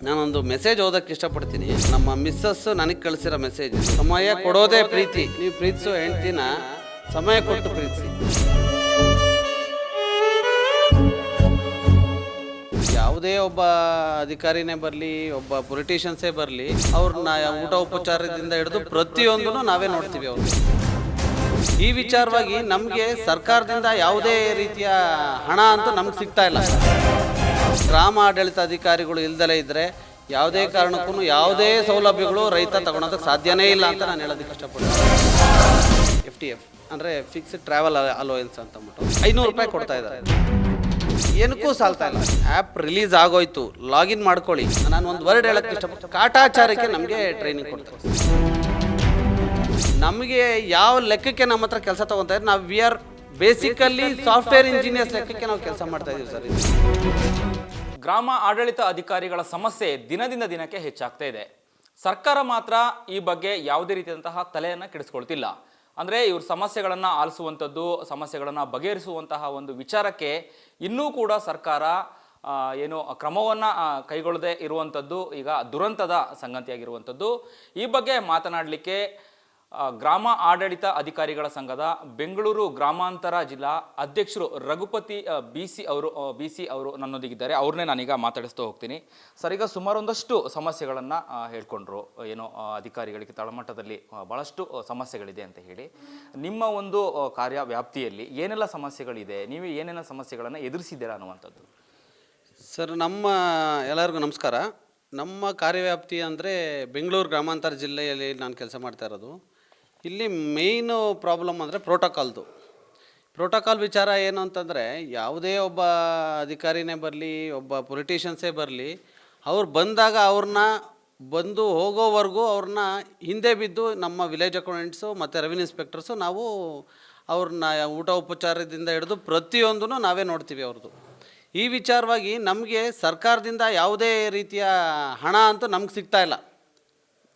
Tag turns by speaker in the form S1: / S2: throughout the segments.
S1: ನಾನೊಂದು ಮೆಸೇಜ್ ಓದೋಕ್ಕೆ ಇಷ್ಟಪಡ್ತೀನಿ. ನಮ್ಮ ಮಿಸ್ಸಸ್ ನನಗೆ ಕಳಿಸಿರೋ ಮೆಸೇಜ್, ಸಮಯ ಕೊಡೋದೇ ಪ್ರೀತಿ, ನೀವು ಪ್ರೀತಿಸೋ ಹೆಂಡ್ತಿನ ಸಮಯ ಕೊಟ್ಟು ಪ್ರೀತಿಸಿ. ಯಾವುದೇ ಒಬ್ಬ ಅಧಿಕಾರಿನೇ ಬರಲಿ, ಒಬ್ಬ ಪೊಲಿಟಿಷಿಯನ್ಸೇ ಬರಲಿ, ಅವ್ರನ್ನ ಊಟ ಉಪಚಾರದಿಂದ ಹಿಡಿದು ಪ್ರತಿಯೊಂದೂ ನಾವೇ ನೋಡ್ತೀವಿ. ಅವರು ಈ ವಿಚಾರವಾಗಿ ನಮಗೆ ಸರ್ಕಾರದಿಂದ ಯಾವುದೇ ರೀತಿಯ ಹಣ ಅಂತೂ ನಮ್ಗೆ ಸಿಗ್ತಾ ಇಲ್ಲ. ಗ್ರಾಮ ಆಡಳಿತ ಅಧಿಕಾರಿಗಳು ಇಲ್ದಲೇ ಇದ್ದರೆ ಯಾವುದೇ ಕಾರಣಕ್ಕೂ ಯಾವುದೇ ಸೌಲಭ್ಯಗಳು ರೈತ ತಗೊಳೋದಕ್ಕೆ ಸಾಧ್ಯನೇ ಇಲ್ಲ ಅಂತ ನಾನು ಹೇಳೋದಕ್ಕೆ ಇಷ್ಟಪಡ್ತೀನಿ. FTF ಅಂದರೆ ಫಿಕ್ಸ್ಡ್ ಟ್ರಾವೆಲ್ ಅಲೋಯನ್ಸ್ ಅಂತ ಅಂದ್ಬಿಟ್ಟು 500 ರೂಪಾಯಿ ಕೊಡ್ತಾ ಇದ್ದಾರೆ. ಏನಕ್ಕೂ ಸಾಲ್ತಾ ಇಲ್ಲ. ಆ್ಯಪ್ ರಿಲೀಸ್ ಆಗೋಯ್ತು, ಲಾಗಿನ್ ಮಾಡ್ಕೊಳ್ಳಿ. ನಾನು ಒಂದು ವರ್ಡ್ ಹೇಳೋಕ್ಕೆ ಇಷ್ಟಪಡ್ತೀನಿ, ಕಾಟಾಚಾರಕ್ಕೆ ನಮಗೆ ಟ್ರೈನಿಂಗ್ ಕೊಡ್ತಾರೆ. ನಮಗೆ ಯಾವ ಲೆಕ್ಕಕ್ಕೆ ನಮ್ಮ ಹತ್ರ ಕೆಲಸ ತೊಗೊತಾ ಇದ್ರೆ, ನಾವು we are basically software engineers ಲೆಕ್ಕಕ್ಕೆ ನಾವು ಕೆಲಸ ಮಾಡ್ತಾ ಇದ್ದೀವಿ ಸರ್.
S2: ಗ್ರಾಮ ಆಡಳಿತ ಅಧಿಕಾರಿಗಳ ಸಮಸ್ಯೆ ದಿನದಿಂದ ದಿನಕ್ಕೆ ಹೆಚ್ಚಾಗ್ತಾ ಇದೆ. ಸರ್ಕಾರ ಮಾತ್ರ ಈ ಬಗ್ಗೆ ಯಾವುದೇ ರೀತಿಯಾದಂತಹ ತಲೆಯನ್ನು ಕೆಡಿಸ್ಕೊಳ್ತಿಲ್ಲ. ಅಂದರೆ ಇವ್ರ ಸಮಸ್ಯೆಗಳನ್ನು ಆಲಿಸುವಂಥದ್ದು, ಸಮಸ್ಯೆಗಳನ್ನು ಬಗೆಹರಿಸುವಂತಹ ಒಂದು ವಿಚಾರಕ್ಕೆ ಇನ್ನೂ ಕೂಡ ಸರ್ಕಾರ ಏನು ಕ್ರಮವನ್ನು ಕೈಗೊಳ್ಳದೆ ಇರುವಂಥದ್ದು ಈಗ ದುರಂತದ ಸಂಗತಿಯಾಗಿರುವಂಥದ್ದು. ಈ ಬಗ್ಗೆ ಮಾತನಾಡಲಿಕ್ಕೆ ಗ್ರಾಮ ಆಡಳಿತ ಅಧಿಕಾರಿಗಳ ಸಂಘದ ಬೆಂಗಳೂರು ಗ್ರಾಮಾಂತರ ಜಿಲ್ಲಾ ಅಧ್ಯಕ್ಷರು ರಘುಪತಿ BC ಅವರು ನನ್ನೊಂದಿಗಿದ್ದಾರೆ. ಅವ್ರನ್ನೇ ನಾನೀಗ ಮಾತಾಡಿಸ್ತಾ ಹೋಗ್ತೀನಿ. ಸರ್, ಈಗ ಸುಮಾರು ಒಂದಷ್ಟು ಸಮಸ್ಯೆಗಳನ್ನು ಹೇಳ್ಕೊಂಡ್ರು. ಏನೋ ಅಧಿಕಾರಿಗಳಿಗೆ ತಳಮಟ್ಟದಲ್ಲಿ ಭಾಳಷ್ಟು ಸಮಸ್ಯೆಗಳಿದೆ ಅಂತ ಹೇಳಿ. ನಿಮ್ಮ ಒಂದು ಕಾರ್ಯ ವ್ಯಾಪ್ತಿಯಲ್ಲಿ ಏನೆಲ್ಲ ಸಮಸ್ಯೆಗಳಿದೆ, ನೀವು ಏನೇನ ಸಮಸ್ಯೆಗಳನ್ನು ಎದುರಿಸಿದ್ದೀರಾ ಅನ್ನುವಂಥದ್ದು?
S1: ಸರ್, ಎಲ್ಲರಿಗೂ ನಮಸ್ಕಾರ. ನಮ್ಮ ಕಾರ್ಯವ್ಯಾಪ್ತಿ ಅಂದರೆ ಬೆಂಗಳೂರು ಗ್ರಾಮಾಂತರ ಜಿಲ್ಲೆಯಲ್ಲಿ ನಾನು ಕೆಲಸ ಮಾಡ್ತಾ ಇರೋದು. ಇಲ್ಲಿ ಮೇಯ್ನು ಪ್ರಾಬ್ಲಮ್ ಅಂದರೆ ಪ್ರೋಟೋಕಾಲ್ ವಿಚಾರ ಏನು ಅಂತಂದರೆ, ಯಾವುದೇ ಒಬ್ಬ ಅಧಿಕಾರಿನೇ ಬರಲಿ, ಒಬ್ಬ ಪೊಲಿಟಿಷಿಯನ್ಸೇ ಬರಲಿ, ಅವ್ರು ಬಂದಾಗ ಅವ್ರನ್ನ ಹೋಗೋವರೆಗೂ ಅವ್ರನ್ನ ಹಿಂದೆ ಬಿದ್ದು ನಮ್ಮ ವಿಲೇಜ್ ಅಕೌಂಟೆಂಟ್ಸು ಮತ್ತು ರೆವಿನ್ಯೂ ಇನ್ಸ್ಪೆಕ್ಟರ್ಸು ನಾವು ಅವ್ರನ್ನ ಊಟ ಉಪಚಾರದಿಂದ ಹಿಡಿದು ಪ್ರತಿಯೊಂದೂ ನಾವೇ ನೋಡ್ತೀವಿ ಅವ್ರದ್ದು. ಈ ವಿಚಾರವಾಗಿ ನಮಗೆ ಸರ್ಕಾರದಿಂದ ಯಾವುದೇ ರೀತಿಯ ಹಣ ಅಂತೂ ನಮ್ಗೆ ಸಿಗ್ತಾ ಇಲ್ಲ.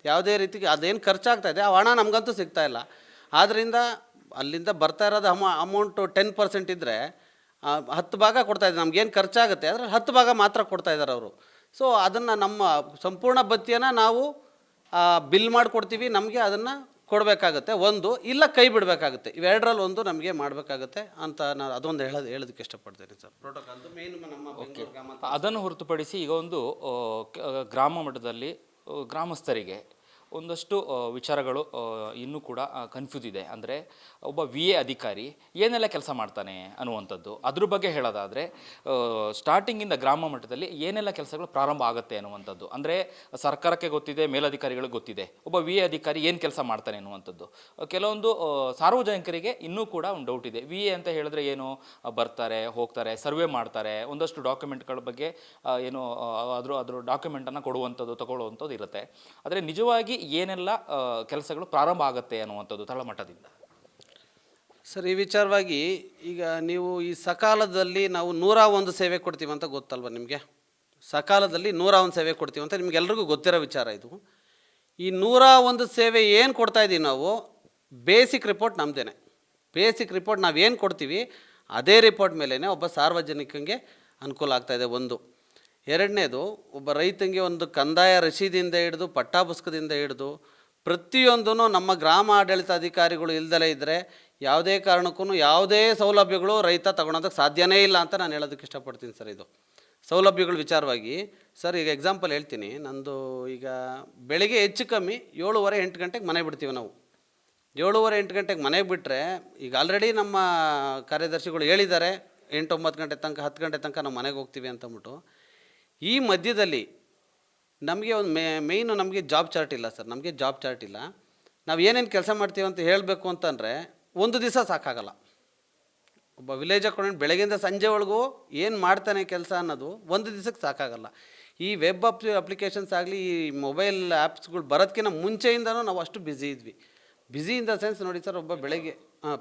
S1: ಯಾವುದೇ ರೀತಿಗೆ ಅದೇನು ಖರ್ಚಾಗ್ತಾಯಿದೆ ಆ ಹಣ ನಮಗಂತೂ ಸಿಗ್ತಾ ಇಲ್ಲ. ಆದ್ದರಿಂದ ಅಲ್ಲಿಂದ ಬರ್ತಾ ಇರೋದು ಅಮೌಂಟು 10% ಇದ್ದರೆ 10 ಭಾಗ ಕೊಡ್ತಾಯಿದ್ದಾರೆ. ನಮಗೇನು ಖರ್ಚಾಗುತ್ತೆ ಆದರೆ 10 ಭಾಗ ಮಾತ್ರ ಕೊಡ್ತಾಯಿದ್ದಾರೆ ಅವರು. ಸೊ ಅದನ್ನು ನಮ್ಮ ಸಂಪೂರ್ಣ ಭತ್ಯೆನ ನಾವು ಬಿಲ್ ಮಾಡಿಕೊಡ್ತೀವಿ. ನಮಗೆ ಅದನ್ನು ಕೊಡಬೇಕಾಗುತ್ತೆ, ಒಂದು ಇಲ್ಲ ಕೈ ಬಿಡಬೇಕಾಗುತ್ತೆ. ಇವೆರಡರಲ್ಲಿ ಒಂದು ನಮಗೆ ಮಾಡಬೇಕಾಗುತ್ತೆ ಅಂತ ನಾನು ಅದೊಂದು ಹೇಳೋದಕ್ಕೆ ಇಷ್ಟಪಡ್ತೇನೆ ಸರ್. ಪ್ರೋಟೋಕಾಲ್ದು ಮೇನ್ ನಮ್ಮ
S2: ಅದನ್ನು ಹೊರತುಪಡಿಸಿ ಈಗ ಒಂದು ಗ್ರಾಮ ಮಟ್ಟದಲ್ಲಿ ಗ್ರಾಮಸ್ಥರಿಗೆ ಒಂದಷ್ಟು ವಿಚಾರಗಳು ಇನ್ನೂ ಕೂಡ ಕನ್ಫ್ಯೂಸ್ ಇದೆ. ಅಂದರೆ ಒಬ್ಬ VA ಅಧಿಕಾರಿ ಏನೆಲ್ಲ ಕೆಲಸ ಮಾಡ್ತಾನೆ ಅನ್ನುವಂಥದ್ದು. ಅದ್ರ ಬಗ್ಗೆ ಹೇಳೋದಾದರೆ ಸ್ಟಾರ್ಟಿಂಗಿಂದ ಗ್ರಾಮ ಮಟ್ಟದಲ್ಲಿ ಏನೆಲ್ಲ ಕೆಲಸಗಳು ಪ್ರಾರಂಭ ಆಗುತ್ತೆ ಅನ್ನುವಂಥದ್ದು. ಅಂದರೆ ಸರ್ಕಾರಕ್ಕೆ ಗೊತ್ತಿದೆ, ಮೇಲಧಿಕಾರಿಗಳಿಗೆ ಗೊತ್ತಿದೆ ಒಬ್ಬ VA ಅಧಿಕಾರಿ ಏನು ಕೆಲಸ ಮಾಡ್ತಾನೆ ಅನ್ನುವಂಥದ್ದು. ಕೆಲವೊಂದು ಸಾರ್ವಜನಿಕರಿಗೆ ಇನ್ನೂ ಕೂಡ ಒಂದು ಡೌಟ್ ಇದೆ. VA ಅಂತ ಹೇಳಿದ್ರೆ ಏನು, ಬರ್ತಾರೆ ಹೋಗ್ತಾರೆ, ಸರ್ವೆ ಮಾಡ್ತಾರೆ, ಒಂದಷ್ಟು ಡಾಕ್ಯುಮೆಂಟ್ಗಳ ಬಗ್ಗೆ ಏನು ಅದ್ರ ಡಾಕ್ಯುಮೆಂಟನ್ನು ಕೊಡುವಂಥದ್ದು ತಗೊಳ್ಳುವಂಥದ್ದು ಇರುತ್ತೆ. ಆದರೆ ನಿಜವಾಗಿ ಏನೆಲ್ಲ ಕೆಲಸಗಳು ಪ್ರಾರಂಭ ಆಗುತ್ತೆ ಅನ್ನುವಂಥದ್ದು ತಳಮಟ್ಟದಿಂದ?
S1: ಸರ್, ಈ ವಿಚಾರವಾಗಿ ಈಗ ನೀವು ಈ ಸಕಾಲದಲ್ಲಿ ನಾವು 101 ಸೇವೆ ಕೊಡ್ತೀವಿ ಅಂತ ಗೊತ್ತಲ್ವ ನಿಮಗೆ? ಸಕಾಲದಲ್ಲಿ 101 ಸೇವೆ ಕೊಡ್ತೀವಿ ಅಂತ ನಿಮಗೆಲ್ರಿಗೂ ಗೊತ್ತಿರೋ ವಿಚಾರ ಇದು. ಈ 101 ಸೇವೆ ಏನು ಕೊಡ್ತಾಯಿದ್ದೀವಿ ನಾವು, ಬೇಸಿಕ್ ರಿಪೋರ್ಟ್ ನಮ್ಮದೇನೆ. ಬೇಸಿಕ್ ರಿಪೋರ್ಟ್ ನಾವು ಏನು ಕೊಡ್ತೀವಿ ಅದೇ ರಿಪೋರ್ಟ್ ಮೇಲೇ ಒಬ್ಬ ಸಾರ್ವಜನಿಕನಿಗೆ ಅನುಕೂಲ ಆಗ್ತಾಯಿದೆ. ಒಂದು. ಎರಡನೇದು, ಒಬ್ಬ ರೈತನಿಗೆ ಒಂದು ಕಂದಾಯ ರಸೀದಿಯಿಂದ ಹಿಡಿದು ಪಟ್ಟಾ ಪುಸ್ತಕದಿಂದ ಹಿಡಿದು ಪ್ರತಿಯೊಂದೂ ನಮ್ಮ ಗ್ರಾಮ ಆಡಳಿತ ಅಧಿಕಾರಿಗಳು ಇಲ್ದಲೇ ಇದ್ದರೆ ಯಾವುದೇ ಕಾರಣಕ್ಕೂ ಯಾವುದೇ ಸೌಲಭ್ಯಗಳು ರೈತ ತಗೊಳೋದಕ್ಕೆ ಸಾಧ್ಯನೇ ಇಲ್ಲ ಅಂತ ನಾನು ಹೇಳೋದಕ್ಕೆ ಇಷ್ಟಪಡ್ತೀನಿ ಸರ್. ಇದು ಸೌಲಭ್ಯಗಳ ವಿಚಾರವಾಗಿ ಸರ್, ಈಗ ಎಕ್ಸಾಂಪಲ್ ಹೇಳ್ತೀನಿ. ನಂದು ಈಗ ಬೆಳಗ್ಗೆ ಹೆಚ್ಚು ಕಮ್ಮಿ 7:30-8 ಗಂಟೆಗೆ ಮನೆ ಬಿಡ್ತೀವಿ ನಾವು. 7:30-8 ಗಂಟೆಗೆ ಮನೆಗೆ ಬಿಟ್ಟರೆ ಈಗ ಆಲ್ರೆಡಿ ನಮ್ಮ ಕಾರ್ಯದರ್ಶಿಗಳು ಹೇಳಿದ್ದಾರೆ 8-9 ಗಂಟೆ ತನಕ 10 ಗಂಟೆ ತನಕ ನಾವು ಮನೆಗೆ ಹೋಗ್ತೀವಿ ಅಂತಂದ್ಬಿಟ್ಟು. ಈ ಮಧ್ಯದಲ್ಲಿ ನಮಗೆ ಒಂದು ಮೇಯ್ನು ನಮಗೆ ಜಾಬ್ ಚಾರ್ಟ್ ಇಲ್ಲ ಸರ್. ನಮಗೆ ಜಾಬ್ ಚಾರ್ಟ್ ಇಲ್ಲ. ನಾವು ಏನೇನು ಕೆಲಸ ಮಾಡ್ತೀವಿ ಅಂತ ಹೇಳಬೇಕು ಅಂತಂದರೆ ಒಂದು ದಿವಸ ಸಾಕಾಗಲ್ಲ. ಒಬ್ಬ ವಿಲೇಜ್ ಅಕೌಂಟೆಂಟ್ ಬೆಳಗ್ಗೆಯಿಂದ ಸಂಜೆವರೆಗೂ ಏನು ಮಾಡ್ತಾನೆ ಕೆಲಸ ಅನ್ನೋದು ಒಂದು ದಿವಸಕ್ಕೆ ಸಾಕಾಗಲ್ಲ. ಈ ವೆಬ್ ಅಪ್ಲಿಕೇಶನ್ಸ್ ಆಗಲಿ, ಈ ಮೊಬೈಲ್ ಆ್ಯಪ್ಸ್ಗಳು ಬರೋದಕ್ಕಿಂತ ಮುಂಚೆಯಿಂದನೂ ನಾವು ಅಷ್ಟು ಬ್ಯುಸಿ ಇದ್ವಿ. ಬ್ಯುಸಿ ಇನ್ ದ ಸೆನ್ಸ್ ನೋಡಿ ಸರ್, ಒಬ್ಬ ಬೆಳಗ್ಗೆ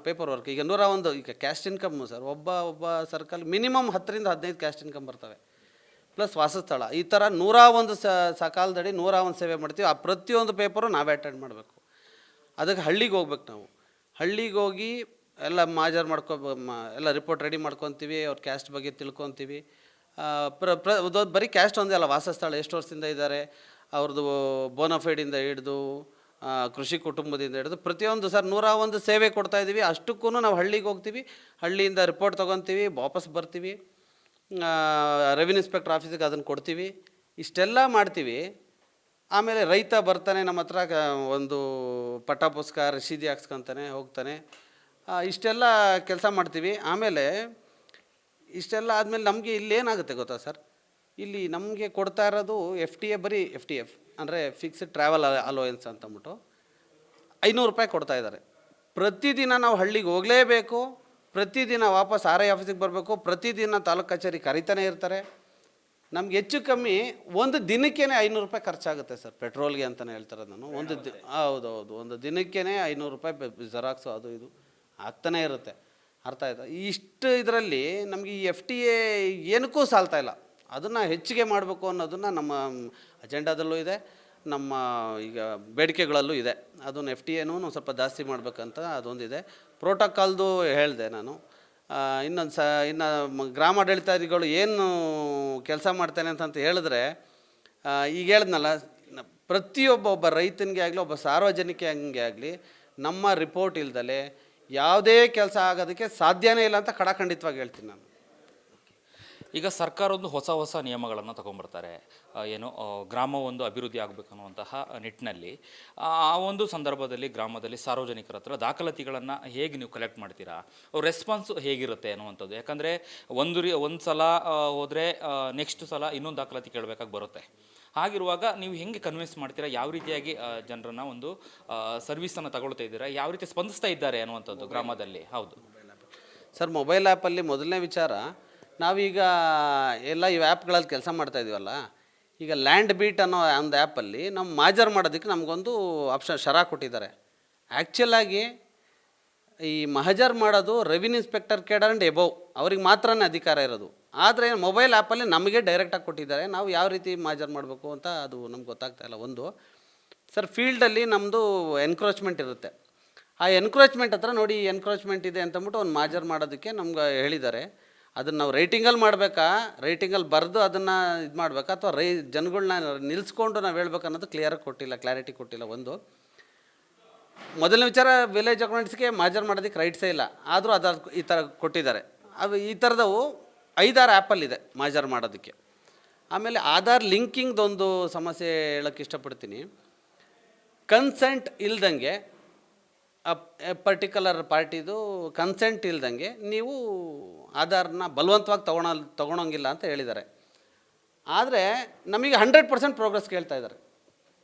S1: ಪೇಪರ್ ವರ್ಕ್, ಈಗ 101 ಈಗ ಕ್ಯಾಸ್ಟ್ ಇನ್ಕಮ್ಮು ಸರ್, ಒಬ್ಬ ಸರ್ಕಲ್ ಮಿನಿಮಮ್ 10-15 ಕ್ಯಾಸ್ಟ್ ಇನ್ಕಮ್ ಬರ್ತವೆ, ಪ್ಲಸ್ ವಾಸಸ್ಥಳ. ಈ ಥರ 101 ಸಕಾಲದಡಿ 101 ಸೇವೆ ಮಾಡ್ತೀವಿ. ಆ ಪ್ರತಿಯೊಂದು ಪೇಪರು ನಾವೇ ಅಟೆಂಡ್ ಮಾಡಬೇಕು. ಅದಕ್ಕೆ ಹಳ್ಳಿಗೆ ಹೋಗ್ಬೇಕು ನಾವು. ಹಳ್ಳಿಗೆ ಹೋಗಿ ಎಲ್ಲ ಮಾಜರ್ ಎಲ್ಲ ರಿಪೋರ್ಟ್ ರೆಡಿ ಮಾಡ್ಕೊತೀವಿ, ಅವ್ರ ಕ್ಯಾಸ್ಟ್ ಬಗ್ಗೆ ತಿಳ್ಕೊತೀವಿ. ಬರೀ ಕ್ಯಾಸ್ಟ್ ಒಂದೇ ಅಲ್ಲ, ವಾಸಸ್ಥಳ ಎಷ್ಟು ವರ್ಷದಿಂದ ಇದ್ದಾರೆ, ಅವ್ರದ್ದು ಬೋನಫೈಡಿಂದ ಹಿಡಿದು ಕೃಷಿ ಕುಟುಂಬದಿಂದ ಹಿಡಿದು ಪ್ರತಿಯೊಂದು ಸರ್ 101 ಸೇವೆ ಕೊಡ್ತಾಯಿದ್ದೀವಿ. ಅಷ್ಟಕ್ಕೂ ನಾವು ಹಳ್ಳಿಗೆ ಹೋಗ್ತೀವಿ, ಹಳ್ಳಿಯಿಂದ ರಿಪೋರ್ಟ್ ತೊಗೊತೀವಿ, ವಾಪಸ್ ಬರ್ತೀವಿ, ರೆವಿನ್ಯೂ ಇನ್ಸ್ಪೆಕ್ಟರ್ ಆಫೀಸಿಗೆ ಅದನ್ನು ಕೊಡ್ತೀವಿ, ಇಷ್ಟೆಲ್ಲ ಮಾಡ್ತೀವಿ. ಆಮೇಲೆ ರೈತ ಬರ್ತಾನೆ ನಮ್ಮ ಹತ್ರ ಒಂದು ಪಟ್ಟ ಪುಸ್ತಕ ರಸೀದಿ ಹಾಕ್ಸ್ಕೊತಾನೆ ಹೋಗ್ತಾನೆ. ಇಷ್ಟೆಲ್ಲ ಕೆಲಸ ಮಾಡ್ತೀವಿ. ಆಮೇಲೆ ಇಷ್ಟೆಲ್ಲ ಆದಮೇಲೆ ನಮಗೆ ಇಲ್ಲೇನಾಗುತ್ತೆ ಗೊತ್ತಾ ಸರ್, ಇಲ್ಲಿ ನಮಗೆ ಕೊಡ್ತಾ ಇರೋದು FTA, ಬರೀ FTF ಅಂದರೆ ಫಿಕ್ಸ್ಡ್ ಟ್ರಾವೆಲ್ ಅಲೋಯನ್ಸ್ ಅಂತಂದ್ಬಿಟ್ಟು 500 ರೂಪಾಯಿ ಕೊಡ್ತಾ ಇದ್ದಾರೆ. ಪ್ರತಿದಿನ ನಾವು ಹಳ್ಳಿಗೆ ಹೋಗಲೇಬೇಕು, ಪ್ರತಿದಿನ ವಾಪಸ್ RI ಆಫೀಸಿಗೆ ಬರಬೇಕು, ಪ್ರತಿದಿನ ತಾಲೂಕು ಕಚೇರಿ ಕರಿತಾನೆ ಇರ್ತಾರೆ. ನಮ್ಗೆ ಹೆಚ್ಚು ಕಮ್ಮಿ ಒಂದು ದಿನಕ್ಕೇ 500 ರೂಪಾಯಿ ಖರ್ಚಾಗುತ್ತೆ ಸರ್, ಪೆಟ್ರೋಲ್ಗೆ ಅಂತಲೇ ಹೇಳ್ತಾರೆ ನಾನು. ಹೌದೌದು, ಒಂದು ದಿನಕ್ಕೇ 500 ರೂಪಾಯಿ ಜೆರಾಕ್ಸು ಅದು ಇದು ಆಗ್ತಾನೇ ಇರುತ್ತೆ. ಅರ್ಥ ಆಯ್ತಾ? ಇಷ್ಟು ಇದರಲ್ಲಿ ನಮಗೆ ಈ FTA ಏನಕ್ಕೂ ಸಾಲ್ತಾ ಇಲ್ಲ. ಅದನ್ನು ಹೆಚ್ಚಿಗೆ ಮಾಡಬೇಕು ಅನ್ನೋದನ್ನು ನಮ್ಮ ಅಜೆಂಡಾದಲ್ಲೂ ಇದೆ, ನಮ್ಮ ಈಗ ಬೇಡಿಕೆಗಳಲ್ಲೂ ಇದೆ. ಅದನ್ನು FTAನೂ ಸ್ವಲ್ಪ ಜಾಸ್ತಿ ಮಾಡಬೇಕಂತ ಅದೊಂದಿದೆ. ಪ್ರೋಟೋಕಾಲ್ದು ಹೇಳಿದೆ ನಾನು. ಇನ್ನು ಗ್ರಾಮಾಡಳಿತಾಧಿಗಳು ಏನು ಕೆಲಸ ಮಾಡ್ತಾನೆ ಅಂತ ಹೇಳಿದ್ರೆ, ಈಗ ಹೇಳಿದ್ನಲ್ಲ, ಪ್ರತಿಯೊಬ್ಬ ರೈತನಿಗೆ ಆಗಲಿ, ಒಬ್ಬ ಸಾರ್ವಜನಿಕನಿಗೆ ಆಗಲಿ, ನಮ್ಮ ರಿಪೋರ್ಟ್ ಇಲ್ದಲೆ ಯಾವುದೇ ಕೆಲಸ ಆಗೋದಕ್ಕೆ ಸಾಧ್ಯನೇ ಇಲ್ಲ ಅಂತ ಖಡಾಖಂಡಿತವಾಗಿ ಹೇಳ್ತೀನಿ ನಾನು.
S2: ಈಗ ಸರ್ಕಾರ ಒಂದು ಹೊಸ ನಿಯಮಗಳನ್ನು ತಗೊಂಡ್ಬರ್ತಾರೆ, ಏನು ಗ್ರಾಮ ಒಂದು ಅಭಿವೃದ್ಧಿ ಆಗಬೇಕು ಅನ್ನುವಂತಹ ನಿಟ್ಟಿನಲ್ಲಿ. ಆ ಒಂದು ಸಂದರ್ಭದಲ್ಲಿ ಗ್ರಾಮದಲ್ಲಿ ಸಾರ್ವಜನಿಕರ ಹತ್ರ ದಾಖಲಾತಿಗಳನ್ನು ಹೇಗೆ ನೀವು ಕಲೆಕ್ಟ್ ಮಾಡ್ತೀರಾ, ರೆಸ್ಪಾನ್ಸು ಹೇಗಿರುತ್ತೆ ಅನ್ನುವಂಥದ್ದು. ಯಾಕಂದರೆ ಒಂದು ಸಲ ಹೋದರೆ ನೆಕ್ಸ್ಟ್ ಸಲ ಇನ್ನೊಂದು ದಾಖಲಾತಿ ಕೇಳಬೇಕಾಗಿ ಬರುತ್ತೆ. ಹಾಗಿರುವಾಗ ನೀವು ಹೆಂಗೆ ಕನ್ವಿನ್ಸ್ ಮಾಡ್ತೀರಾ, ಯಾವ ರೀತಿಯಾಗಿ ಜನರನ್ನು ಒಂದು ಸರ್ವಿಸನ್ನು ತಗೊಳ್ತಾ ಇದ್ದೀರಾ, ಯಾವ ರೀತಿ ಸ್ಪಂದಿಸ್ತಾ ಇದ್ದಾರೆ ಅನ್ನುವಂಥದ್ದು ಗ್ರಾಮದಲ್ಲಿ? ಹೌದು
S1: ಸರ್, ಮೊಬೈಲ್ ಆ್ಯಪಲ್ಲಿ ಮೊದಲನೇ ವಿಚಾರ, ನಾವೀಗ ಎಲ್ಲ ಈ ಆ್ಯಪ್ಗಳಲ್ಲಿ ಕೆಲಸ ಮಾಡ್ತಾಯಿದ್ದೀವಲ್ಲ, ಈಗ ಲ್ಯಾಂಡ್ ಬೀಟ್ ಅನ್ನೋ ಒಂದು ಆ್ಯಪಲ್ಲಿ ನಾವು ಮಾಜರ್ ಮಾಡೋದಕ್ಕೆ ನಮಗೊಂದು ಆಪ್ಷನ್ ಶರ ಕೊಟ್ಟಿದ್ದಾರೆ. ಆ್ಯಕ್ಚುಲಾಗಿ ಈ ಮಹಜರ್ ಮಾಡೋದು revenue inspector cadre and above ಅವ್ರಿಗೆ ಮಾತ್ರನೇ ಅಧಿಕಾರ ಇರೋದು. ಆದರೆ ಮೊಬೈಲ್ ಆ್ಯಪಲ್ಲಿ ನಮಗೆ ಡೈರೆಕ್ಟಾಗಿ ಕೊಟ್ಟಿದ್ದಾರೆ. ನಾವು ಯಾವ ರೀತಿ ಮಾಜರ್ ಮಾಡಬೇಕು ಅಂತ ಅದು ನಮ್ಗೆ ಗೊತ್ತಾಗ್ತಾ ಇಲ್ಲ. ಒಂದು ಸರ್, ಫೀಲ್ಡಲ್ಲಿ ನಮ್ಮದು ಎನ್ಕ್ರೋಚ್ಮೆಂಟ್ ಇರುತ್ತೆ. ಆ ಎನ್ಕ್ರೋಚ್ಮೆಂಟ್ ಹತ್ರ ನೋಡಿ, ಎನ್ಕ್ರೋಚ್ಮೆಂಟ್ ಇದೆ ಅಂತಂದ್ಬಿಟ್ಟು ಒಂದು ಮಾಜರ್ ಮಾಡೋದಕ್ಕೆ ನಮ್ಗೆ ಹೇಳಿದ್ದಾರೆ. ಅದನ್ನು ನಾವು ರೈಟಿಂಗಲ್ಲಿ ಮಾಡಬೇಕಾ, ರೈಟಿಂಗಲ್ಲಿ ಬರೆದು ಅದನ್ನು ಇದು ಮಾಡಬೇಕಾ, ಅಥವಾ ಜನಗಳನ್ನ ನಿಲ್ಲಿಸ್ಕೊಂಡು ನಾವು ಹೇಳ್ಬೇಕು ಅನ್ನೋದು ಕ್ಲಾರಿಟಿ ಕೊಟ್ಟಿಲ್ಲ. ಒಂದು ಮೊದಲನೇ ವಿಚಾರ, ವಿಲೇಜ್ ಅಕೌಂಟ್ಸ್ಗೆ ಮಾಜರ್ ಮಾಡೋದಕ್ಕೆ ರೈಟ್ಸೇ ಇಲ್ಲ, ಆದರೂ ಈ ಥರ ಕೊಟ್ಟಿದ್ದಾರೆ. ಈ ಥರದವು 5-6 ಆ್ಯಪಲ್ಲಿದೆ ಮಾಜರ್ ಮಾಡೋದಕ್ಕೆ. ಆಮೇಲೆ ಆಧಾರ್ ಲಿಂಕಿಂಗ್ದೊಂದು ಸಮಸ್ಯೆ ಹೇಳೋಕ್ಕೆ ಇಷ್ಟಪಡ್ತೀನಿ. ಕನ್ಸೆಂಟ್ ಇಲ್ದಂಗೆ, ಪರ್ಟಿಕ್ಯುಲರ್ ಪಾರ್ಟಿದು ಕನ್ಸೆಂಟ್ ಇಲ್ದಂಗೆ ನೀವು ಆಧಾರ್ನ ಬಲವಂತವಾಗಿ ತೊಗೊಳಂಗಿಲ್ಲ ಅಂತ ಹೇಳಿದ್ದಾರೆ. ಆದರೆ ನಮಗೆ 100% ಪ್ರೋಗ್ರೆಸ್ ಕೇಳ್ತಾ ಇದ್ದಾರೆ.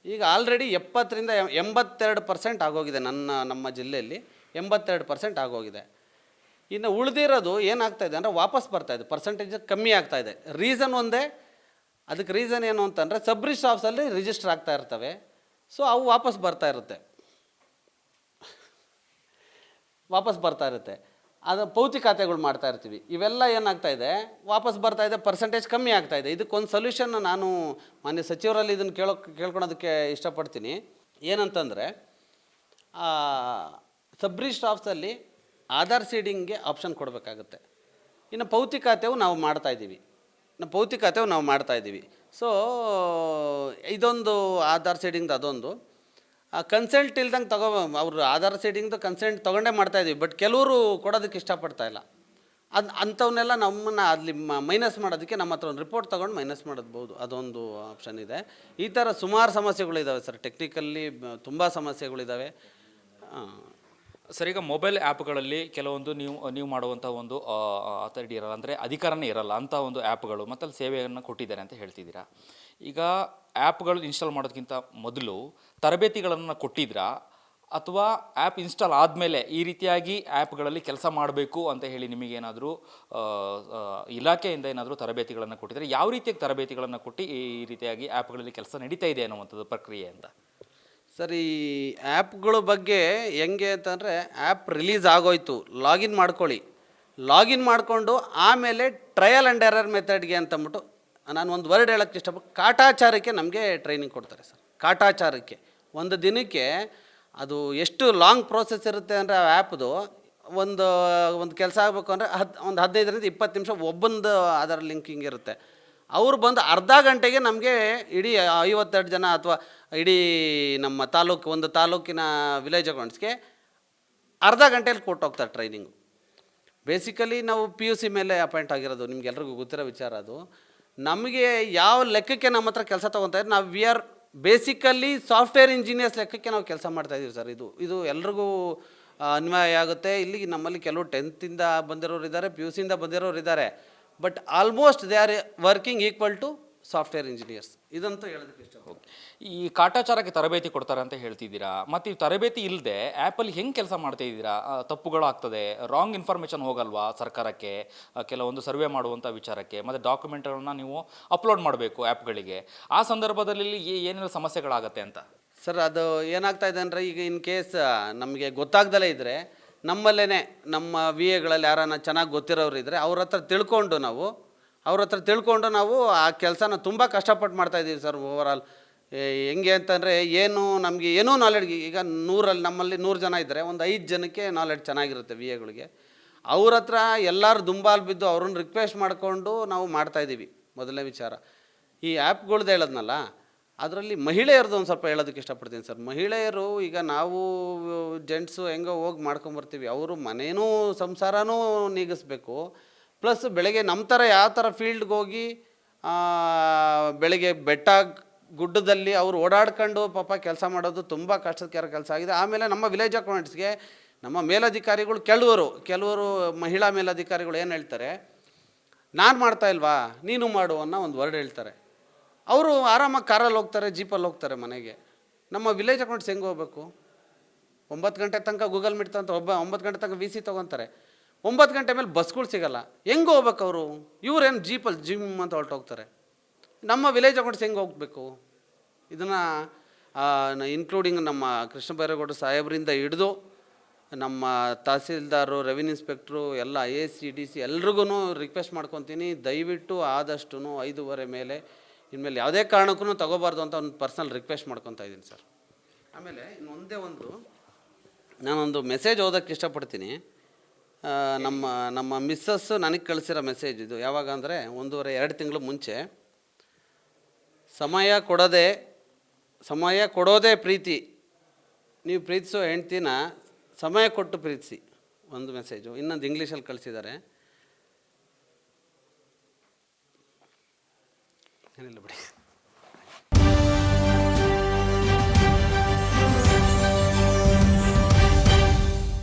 S1: ಈಗ ಆಲ್ರೆಡಿ 70ರಿಂದ 82% ಆಗೋಗಿದೆ. ನಮ್ಮ ಜಿಲ್ಲೆಯಲ್ಲಿ 82% ಆಗೋಗಿದೆ. ಇನ್ನು ಉಳಿದಿರೋದು ಏನಾಗ್ತಾಯಿದೆ ಅಂದರೆ ವಾಪಸ್ ಬರ್ತಾಯಿದೆ, ಪರ್ಸೆಂಟೇಜ್ ಕಮ್ಮಿ ಆಗ್ತಾಯಿದೆ. ರೀಸನ್ ಒಂದೇ. ಅದಕ್ಕೆ ರೀಸನ್ ಏನು ಅಂತಂದರೆ, ಸಬ್ ರಿಜಿಸ್ಟ್ರ್ ಆಫೀಸಲ್ಲಿ ರಿಜಿಸ್ಟರ್ ಆಗ್ತಾ ಇರ್ತವೆ. ಸೊ ಅವು ವಾಪಸ್ ಬರ್ತಾ ಇರುತ್ತೆ. ಅದು ಪೌತಿ ಖಾತೆಗಳು ಮಾಡ್ತಾ ಇರ್ತೀವಿ. ಇವೆಲ್ಲ ಏನಾಗ್ತಾಯಿದೆ, ವಾಪಸ್ ಬರ್ತಾಯಿದೆ, ಪರ್ಸೆಂಟೇಜ್ ಕಮ್ಮಿ ಆಗ್ತಾಯಿದೆ. ಇದಕ್ಕೊಂದು ಸೊಲ್ಯೂಷನ್ ನಾನು ಮಾನ್ಯ ಸಚಿವರಲ್ಲಿ ಇದನ್ನು ಕೇಳ್ಕೊಳೋದಕ್ಕೆ ಇಷ್ಟಪಡ್ತೀನಿ. ಏನಂತಂದರೆ, ಸಬ್ ರಿಜಿಸ್ಟ್ರ್ ಆಫೀಸಲ್ಲಿ ಆಧಾರ್ ಸೀಡಿಂಗ್ಗೆ ಆಪ್ಷನ್ ಕೊಡಬೇಕಾಗುತ್ತೆ. ಇನ್ನು ಪೌತಿ ಖಾತೆವು ನಾವು ಮಾಡ್ತಾಯಿದ್ದೀವಿ. ಸೊ ಇದೊಂದು ಆಧಾರ್ ಸೀಡಿಂಗ್ದು ಅದೊಂದು. ಕನ್ಸೆಂಟ್ ಇಲ್ದಂಗೆ ಅವರು ಆಧಾರ್ ಸೀಡಿಂಗ್ದು ಕನ್ಸೆಂಟ್ ತೊಗೊಂಡೇ ಮಾಡ್ತಾಯಿದ್ದೀವಿ. ಬಟ್ ಕೆಲವರು ಕೊಡೋದಕ್ಕೆ ಇಷ್ಟಪಡ್ತಾ ಇಲ್ಲ. ಅಂಥವನ್ನೆಲ್ಲ ನಮ್ಮನ್ನು ಅಲ್ಲಿ ಮೈನಸ್ ಮಾಡೋದಕ್ಕೆ ನಮ್ಮ ಹತ್ರ ಒಂದು ರಿಪೋರ್ಟ್ ತೊಗೊಂಡು ಮೈನಸ್ ಮಾಡಬಹುದು, ಅದೊಂದು ಆಪ್ಷನ್ ಇದೆ. ಈ ಥರ ಸುಮಾರು ಸಮಸ್ಯೆಗಳಿದ್ದಾವೆ ಸರ್. ಟೆಕ್ನಿಕಲ್ಲಿ ತುಂಬ ಸಮಸ್ಯೆಗಳಿದ್ದಾವೆ.
S2: ಸರ್, ಈಗ ಮೊಬೈಲ್ ಆ್ಯಪ್ಗಳಲ್ಲಿ ಕೆಲವೊಂದು ನೀವು ಮಾಡುವಂಥ ಒಂದು ಅಥಾರಿಟಿ ಇರಲ್ಲ, ಅಂದರೆ ಅಧಿಕಾರನೇ ಇರಲ್ಲ ಅಂಥ ಒಂದು ಆ್ಯಪ್ಗಳು ಮತ್ತು ಅಲ್ಲಿ ಸೇವೆಯನ್ನು ಕೊಟ್ಟಿದ್ದಾರೆ ಅಂತ ಹೇಳ್ತಿದ್ದೀರಾ. ಈಗ ಆ್ಯಪ್ಗಳು ಇನ್ಸ್ಟಾಲ್ ಮಾಡೋದಕ್ಕಿಂತ ಮೊದಲು ತರಬೇತಿಗಳನ್ನು ಕೊಟ್ಟಿದ್ರಾ, ಅಥವಾ ಆ್ಯಪ್ ಇನ್ಸ್ಟಾಲ್ ಆದಮೇಲೆ ಈ ರೀತಿಯಾಗಿ ಆ್ಯಪ್ಗಳಲ್ಲಿ ಕೆಲಸ ಮಾಡಬೇಕು ಅಂತ ಹೇಳಿ ನಿಮಗೇನಾದರೂ ಇಲಾಖೆಯಿಂದ ಏನಾದರೂ ತರಬೇತಿಗಳನ್ನು ಕೊಟ್ಟಿದ್ದಾರೆ? ಯಾವ ರೀತಿಯಾಗಿ ತರಬೇತಿಗಳನ್ನು ಕೊಟ್ಟು ಈ ರೀತಿಯಾಗಿ ಆ್ಯಪ್ಗಳಲ್ಲಿ ಕೆಲಸ ನಡೀತಾ ಇದೆ ಅನ್ನುವಂಥದ್ದು ಪ್ರಕ್ರಿಯೆ ಅಂತ?
S1: ಸರ್, ಈ ಆ್ಯಪ್ಗಳ ಬಗ್ಗೆ ಹೆಂಗೆ ಅಂತಂದರೆ, ಆ್ಯಪ್ ರಿಲೀಸ್ ಆಗೋಯ್ತು, ಲಾಗಿನ್ ಮಾಡಿಕೊಂಡು ಆಮೇಲೆ ಟ್ರಯಲ್ ಆ್ಯಂಡ್ ಎರರ್ ಮೆಥಡ್ಗೆ ಅಂತಂದ್ಬಿಟ್ಟು ನಾನು ಒಂದು ವರ್ಡ್ ಹೇಳೋಕ್ಕೆ ಇಷ್ಟಪಟ್ಟು, ಕಾಟಾಚಾರಕ್ಕೆ ನಮಗೆ ಟ್ರೈನಿಂಗ್ ಕೊಡ್ತಾರೆ ಸರ್. ಕಾಟಾಚಾರಕ್ಕೆ ಒಂದು ದಿನಕ್ಕೆ ಅದು ಎಷ್ಟು ಲಾಂಗ್ ಪ್ರೋಸೆಸ್ ಇರುತ್ತೆ ಅಂದರೆ ಆ ಆ್ಯಪ್ದು ಒಂದು ಒಂದು ಕೆಲಸ ಆಗಬೇಕು ಅಂದರೆ ಒಂದು 15ರಿಂದ 20 ನಿಮಿಷ ಒಬ್ಬಂದು ಆಧಾರ್ ಲಿಂಕಿಂಗ್ ಇರುತ್ತೆ. ಅವ್ರು ಬಂದು ಅರ್ಧ ಗಂಟೆಗೆ ನಮಗೆ ಇಡೀ 52 ಜನ ಅಥವಾ ಇಡೀ ನಮ್ಮ ಒಂದು ತಾಲೂಕಿನ ವಿಲೇಜ್ ಅಕೌಂಟ್ಸ್ಗೆ ಅರ್ಧ ಗಂಟೆಯಲ್ಲಿ ಕೊಟ್ಟೋಗ್ತಾರೆ ಟ್ರೈನಿಂಗು. ಬೇಸಿಕಲಿ ನಾವು PUC ಮೇಲೆ ಅಪಾಯಿಂಟ್ ಆಗಿರೋದು, ನಿಮ್ಗೆಲ್ರಿಗೂ ಗೊತ್ತಿರೋ ವಿಚಾರ ಅದು. ನಮಗೆ ಯಾವ ಲೆಕ್ಕಕ್ಕೆ ನಮ್ಮ ಹತ್ರ ಕೆಲಸ ತೊಗೊತಾರೆ, ನಾವು we are basically software engineers ಲೆಕ್ಕಕ್ಕೆ ನಾವು ಕೆಲಸ ಮಾಡ್ತಾಯಿದ್ದೀವಿ ಸರ್. ಇದು ಎಲ್ರಿಗೂ ಅನ್ವಯ ಆಗುತ್ತೆ. ಇಲ್ಲಿ ನಮ್ಮಲ್ಲಿ ಕೆಲವು 10th ಬಂದಿರೋರು ಇದ್ದಾರೆ, PUCಯಿಂದ ಬಂದಿರೋರು ಇದ್ದಾರೆ. But almost they are working equal to software engineers. ಇದಂತೂ ಹೇಳೋದಕ್ಕೆ ಇಷ್ಟ.
S2: ಈ ಕಾಟಾಚಾರಕ್ಕೆ ತರಬೇತಿ ಕೊಡ್ತಾರೆ ಅಂತ ಹೇಳ್ತಿದ್ದೀರಾ, ಮತ್ತು ಈ ತರಬೇತಿ ಇಲ್ಲದೆ ಆ್ಯಪಲ್ಲಿ ಹೆಂಗೆ ಕೆಲಸ ಮಾಡ್ತಾ ಇದ್ದೀರಾ? ತಪ್ಪುಗಳು ಆಗ್ತದೆ, ರಾಂಗ್ ಇನ್ಫಾರ್ಮೇಷನ್ ಹೋಗಲ್ವಾ ಸರ್ಕಾರಕ್ಕೆ, ಕೆಲವೊಂದು ಸರ್ವೆ ಮಾಡುವಂಥ ವಿಚಾರಕ್ಕೆ, ಮತ್ತು ಡಾಕ್ಯುಮೆಂಟ್ಗಳನ್ನ ನೀವು ಅಪ್ಲೋಡ್ ಮಾಡಬೇಕು ಆ್ಯಪ್ಗಳಿಗೆ. ಆ ಸಂದರ್ಭದಲ್ಲಿ ಏನೆಲ್ಲ ಸಮಸ್ಯೆಗಳಾಗತ್ತೆ ಅಂತ? ಸರ್, ಅದು ಏನಾಗ್ತಾ ಇದೆ ಅಂದರೆ, ಈಗ ಇನ್ ಕೇಸ್ ನಮಗೆ ಗೊತ್ತಾಗ್ದಲೇ ಇದ್ದರೆ ನಮ್ಮಲ್ಲೇ ನಮ್ಮ VAಗಳಲ್ಲಿ ಯಾರನ್ನ ಚೆನ್ನಾಗಿ ಗೊತ್ತಿರೋರು ಇದ್ದರೆ ಅವ್ರ ಹತ್ರ ತಿಳ್ಕೊಂಡು ನಾವು ಆ ಕೆಲಸನ ತುಂಬ ಕಷ್ಟಪಟ್ಟು ಮಾಡ್ತಾಯಿದ್ದೀವಿ ಸರ್. ಓವರಾಲ್ ಹೆಂಗೆ ಅಂತಂದರೆ, ನಮಗೆ ಏನೂ ನಾಲೆಡ್ಜ್, ಈಗ ನಮ್ಮಲ್ಲಿ 100 ಜನ ಇದ್ದರೆ ಒಂದು 5 ಜನಕ್ಕೆ ನಾಲೆಡ್ಜ್ ಚೆನ್ನಾಗಿರುತ್ತೆ VAಗಳಿಗೆ. ಅವ್ರ ಹತ್ರ ಎಲ್ಲರೂ ದುಂಬಾಲು ಬಿದ್ದು ಅವ್ರನ್ನ ರಿಕ್ವೆಸ್ಟ್ ಮಾಡಿಕೊಂಡು ನಾವು ಮಾಡ್ತಾಯಿದ್ದೀವಿ. ಮೊದಲನೇ ವಿಚಾರ, ಈ ಆ್ಯಪ್ಗಳ್ದು ಹೇಳೋದ್ನಲ್ಲ, ಅದರಲ್ಲಿ ಮಹಿಳೆಯರದ್ದು ಒಂದು ಸ್ವಲ್ಪ ಹೇಳೋದಕ್ಕೆ ಇಷ್ಟಪಡ್ತೀನಿ ಸರ್. ಮಹಿಳೆಯರು, ಈಗ ನಾವು ಜೆಂಟ್ಸು ಹೆಂಗೋ ಹೋಗಿ ಮಾಡ್ಕೊಂಬರ್ತೀವಿ, ಅವರು ಮನೇನೂ ಸಂಸಾರನೂ ನೀಗಿಸ್ಬೇಕು. ಪ್ಲಸ್ ಬೆಳಗ್ಗೆ ನಮ್ಮ ಥರ ಯಾವ ಥರ ಫೀಲ್ಡ್ಗೆ ಹೋಗಿ ಬೆಳಗ್ಗೆ ಬೆಟ್ಟ ಗುಡ್ಡದಲ್ಲಿ ಅವರು ಓಡಾಡ್ಕೊಂಡು ಪಾಪ ಕೆಲಸ ಮಾಡೋದು ತುಂಬ ಕಷ್ಟಕರ ಕೆಲಸ ಆಗಿದೆ. ಆಮೇಲೆ ನಮ್ಮ ವಿಲೇಜ್ ಅಕೌಂಟ್ಸ್ಗೆ ನಮ್ಮ ಮೇಲಧಿಕಾರಿಗಳು ಕೆಲವರು ಮಹಿಳಾ ಮೇಲಧಿಕಾರಿಗಳು ಏನು ಹೇಳ್ತಾರೆ, ನಾನು ಮಾಡ್ತಾ ಇಲ್ವಾ ನೀನು ಮಾಡು ಅನ್ನೋ ಒಂದು ವರ್ಡ್ ಹೇಳ್ತಾರೆ. ಅವರು ಆರಾಮಾಗಿ ಕಾರಲ್ಲಿ ಹೋಗ್ತಾರೆ, ಜೀಪಲ್ಲಿ ಹೋಗ್ತಾರೆ ಮನೆಗೆ. ನಮ್ಮ ವಿಲೇಜ್ ಅಕೌಂಟ್ಸ್ ಹೆಂಗೆ ಹೋಗ್ಬೇಕು? 9 ಗಂಟೆ ತನಕ ಗೂಗಲ್ ಮೀಟ್ ಅಂತ 9 ಗಂಟೆ ತನಕ VC ತೊಗೊತಾರೆ. 9 ಗಂಟೆ ಮೇಲೆ ಬಸ್ಗಳು ಸಿಗೋಲ್ಲ, ಹೆಂಗೆ ಹೋಗ್ಬೇಕು ಅವರು? ಇವ್ರೇನು ಜೀಪಲ್ಲಿ ಜಿಮ್ ಅಂತ ಹೊರಟೋಗ್ತಾರೆ. ನಮ್ಮ ವಿಲೇಜ್ ಅಕೌಂಟ್ಸ್ ಹೆಂಗೆ ಹೋಗ್ಬೇಕು? ಇದನ್ನು ಇನ್ಕ್ಲೂಡಿಂಗ್ ನಮ್ಮ ಕೃಷ್ಣ ಬೈರೇಗೌಡ ಸಾಹೇಬರಿಂದ ಹಿಡಿದು ನಮ್ಮ ತಹಸೀಲ್ದಾರು, ರೆವಿನ್ಯೂ ಇನ್ಸ್ಪೆಕ್ಟ್ರು, ಎಲ್ಲ AC DC ಎಲ್ರಿಗೂ ರಿಕ್ವೆಸ್ಟ್ ಮಾಡ್ಕೊತೀನಿ, ದಯವಿಟ್ಟು ಆದಷ್ಟು 5:30 ಮೇಲೆ ಇನ್ಮೇಲೆ ಯಾವುದೇ ಕಾರಣಕ್ಕೂ ತಗೋಬಾರ್ದು ಅಂತ ಒಂದು ಪರ್ಸನಲ್ ರಿಕ್ವೆಸ್ಟ್ ಮಾಡ್ಕೊತಾ ಇದ್ದೀನಿ ಸರ್. ಆಮೇಲೆ ನಾನೊಂದು ಮೆಸೇಜ್ ಓದೋಕ್ಕೆ ಇಷ್ಟಪಡ್ತೀನಿ. ನಮ್ಮ ಮಿಸ್ಸಸ್ಸು ನನಗೆ ಕಳಿಸಿರೋ ಮೆಸೇಜ್ ಇದು. ಯಾವಾಗ ಅಂದರೆ 1.5-2 ತಿಂಗಳು ಮುಂಚೆ, ಸಮಯ ಕೊಡೋದೇ ಪ್ರೀತಿ, ನೀವು ಪ್ರೀತಿಸೋ ಹೆಂಡ್ತಿನ ಸಮಯ ಕೊಟ್ಟು ಪ್ರೀತಿಸಿ, ಒಂದು ಮೆಸೇಜು. ಇನ್ನೊಂದು ಇಂಗ್ಲೀಷಲ್ಲಿ ಕಳಿಸಿದ್ದಾರೆ, ಏನಿಲ್ಲ ಬಿಡಿ.